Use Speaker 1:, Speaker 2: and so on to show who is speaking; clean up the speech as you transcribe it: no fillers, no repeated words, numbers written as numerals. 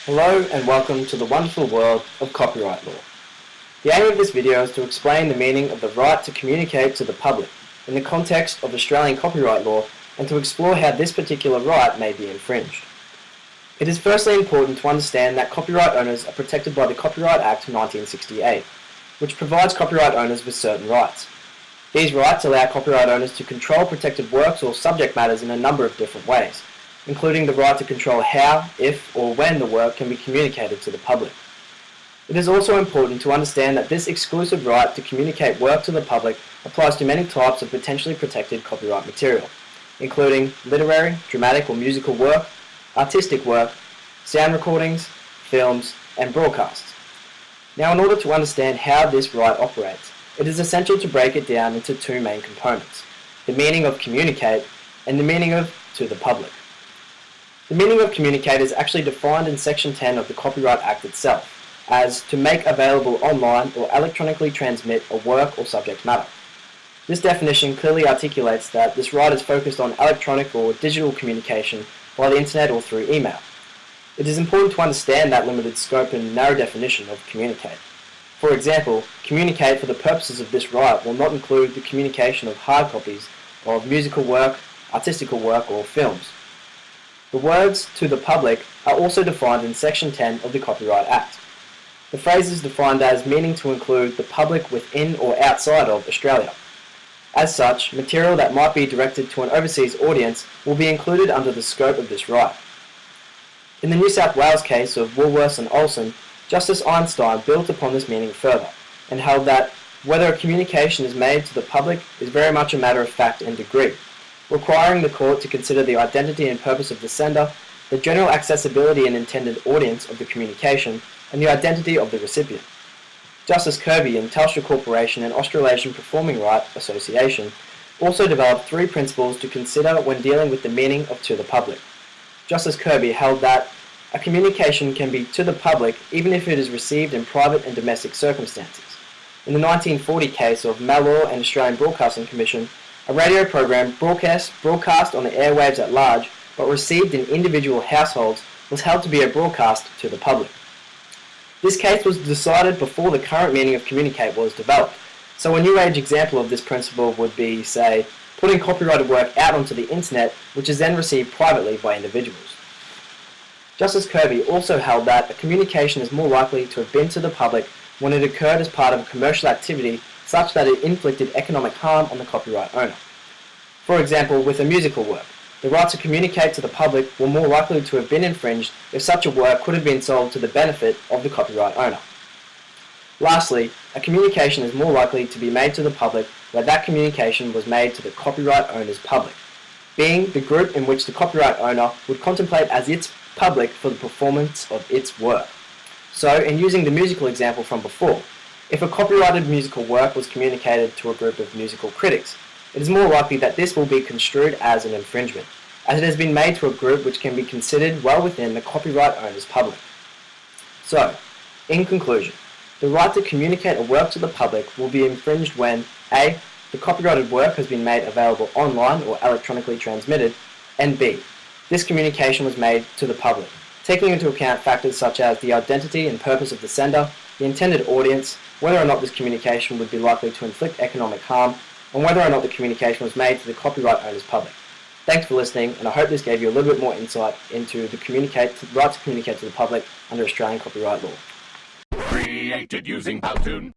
Speaker 1: Hello and welcome to the wonderful world of copyright law. The aim of this video is to explain the meaning of the right to communicate to the public in the context of Australian copyright law and to explore how this particular right may be infringed. It is firstly important to understand that copyright owners are protected by the Copyright Act 1968, which provides copyright owners with certain rights. These rights allow copyright owners to control protected works or subject matters in a number of different ways, including the right to control how, if, or when the work can be communicated to the public. It is also important to understand that this exclusive right to communicate work to the public applies to many types of potentially protected copyright material, including literary, dramatic or musical work, artistic work, sound recordings, films, and broadcasts. Now, in order to understand how this right operates, it is essential to break it down into two main components: the meaning of communicate and the meaning of to the public. The meaning of communicate is actually defined in Section 10 of the Copyright Act itself as to make available online or electronically transmit a work or subject matter. This definition clearly articulates that this right is focused on electronic or digital communication via the internet or through email. It is important to understand that limited scope and narrow definition of communicate. For example, communicate for the purposes of this right will not include the communication of hard copies of musical work, artistical work, or films. The words to the public are also defined in Section 10 of the Copyright Act. The phrase is defined as meaning to include the public within or outside of Australia. As such, material that might be directed to an overseas audience will be included under the scope of this right. In the New South Wales case of Woolworths and Olsen, Justice Einstein built upon this meaning further and held that whether a communication is made to the public is very much a matter of fact and degree, requiring the court to consider the identity and purpose of the sender, the general accessibility and intended audience of the communication, and the identity of the recipient. Justice Kirby in Telstra Corporation and Australasian Performing Right Association also developed three principles to consider when dealing with the meaning of to the public. Justice Kirby held that a communication can be to the public even if it is received in private and domestic circumstances. In the 1940 case of Malloy and Australian Broadcasting Commission, a radio program broadcast on the airwaves at large but received in individual households was held to be a broadcast to the public. This case was decided before the current meaning of communicate was developed, so a new age example of this principle would be, say, putting copyrighted work out onto the internet which is then received privately by individuals. Justice Kirby also held that a communication is more likely to have been to the public when it occurred as part of a commercial activity such that it inflicted economic harm on the copyright owner. For example, with a musical work, the right to communicate to the public were more likely to have been infringed if such a work could have been sold to the benefit of the copyright owner. Lastly, a communication is more likely to be made to the public where that communication was made to the copyright owner's public, being the group in which the copyright owner would contemplate as its public for the performance of its work. So, in using the musical example from before, if a copyrighted musical work was communicated to a group of musical critics, it is more likely that this will be construed as an infringement, as it has been made to a group which can be considered well within the copyright owner's public. So, in conclusion, the right to communicate a work to the public will be infringed when A. The copyrighted work has been made available online or electronically transmitted, and B. This communication was made to the public, taking into account factors such as the identity and purpose of the sender, the intended audience, whether or not this communication would be likely to inflict economic harm, and whether or not the communication was made to the copyright owner's public. Thanks for listening, and I hope this gave you a little bit more insight into the right to communicate to the public under Australian copyright law.
Speaker 2: Created using Powtoon.